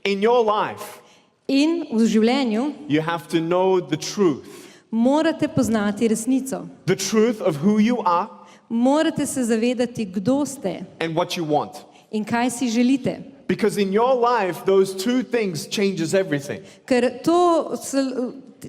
In your life, In v življenju you have to know the truth. morate poznati resnico. The truth of who you are Morate se zavedati, kdo ste and what you want. in kaj si želite. Because in your life, those two things changes everything. Ker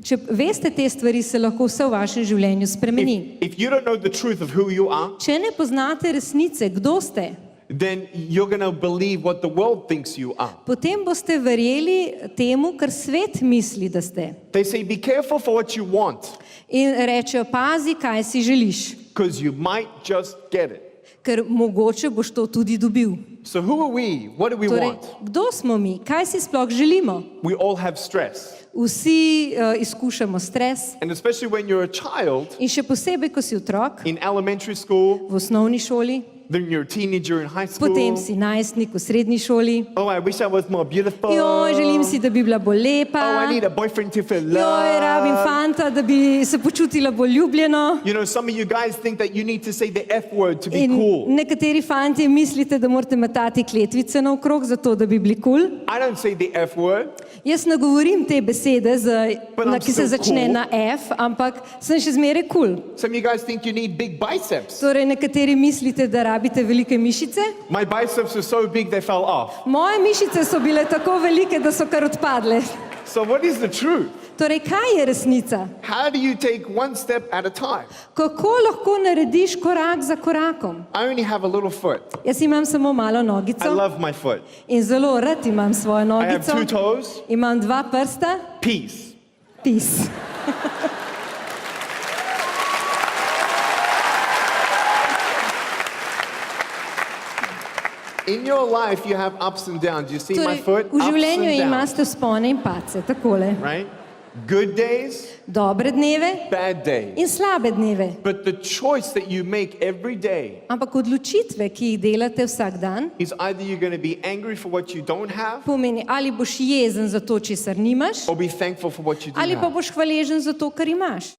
če veste te stvari, se lahko vse v vašem življenju spremeni. If you don't know the truth of who you are, Če ne poznate resnice, kdo ste, then you're going to believe what the world thinks you are. potem boste verjeli temu, kar svet misli, da ste. They say, be careful for what you want, In rečejo, pazi, kaj si želiš, because you might just get it. ker mogoče boš to tudi dobil. So who are we? What do we Torej, want? kdo smo mi? Kaj si sploh želimo? We all have stress. Vsi izkušamo stres And especially when you're a child in še posebej, ko si otrok in elementary school, v osnovni šoli, then you're a teenager in high school. potem si najstnik v srednji šoli. Oh, I wish I was more beautiful. Joj, želim si, da bi bila bolj lepa. Oh, I need a boyfriend to feel Joj, rabim love. fanta, da bi se počutila bolj ljubljeno. You know, some of you guys think that you need to say the F word to be In cool. nekateri fantje mislite, da morate metati kletvice naokrog, zato da bi bili kul. I don't say the F word. Jaz ne govorim te besede, But I'm ki se still začne cool. na F, ampak sem še zmeraj kul. Some of you guys think you need big biceps. Torej, nekateri mislite, da rabite velike mišice. My biceps are so big they fell off. Moje mišice so bile tako velike, da so kar odpadle. So what is the truth? Torej, kaj je resnica? How do you take one step at a time? Kako lahko narediš korak za korakom? I only have a little foot. Jaz imam samo malo I nogico love my foot. in zelo rad imam svojo I have nogico. 2 toes. Imam 2 prsta. Peace. Peace. In your life you have ups and downs. You see my Torej, foot? v Ups življenju and downs. imate vzpone in padce, takole. Right? Good days, Dobre dneve bad days. in slabe dneve. But the choice that you make every day Ampak odločitve, ki jih delate vsak dan, is either you're going to be angry for what you don't have pomeni, ali boš jezen za to, česar nimaš, or be thankful for what you do ali pa have. boš hvaležen za to, kar imaš.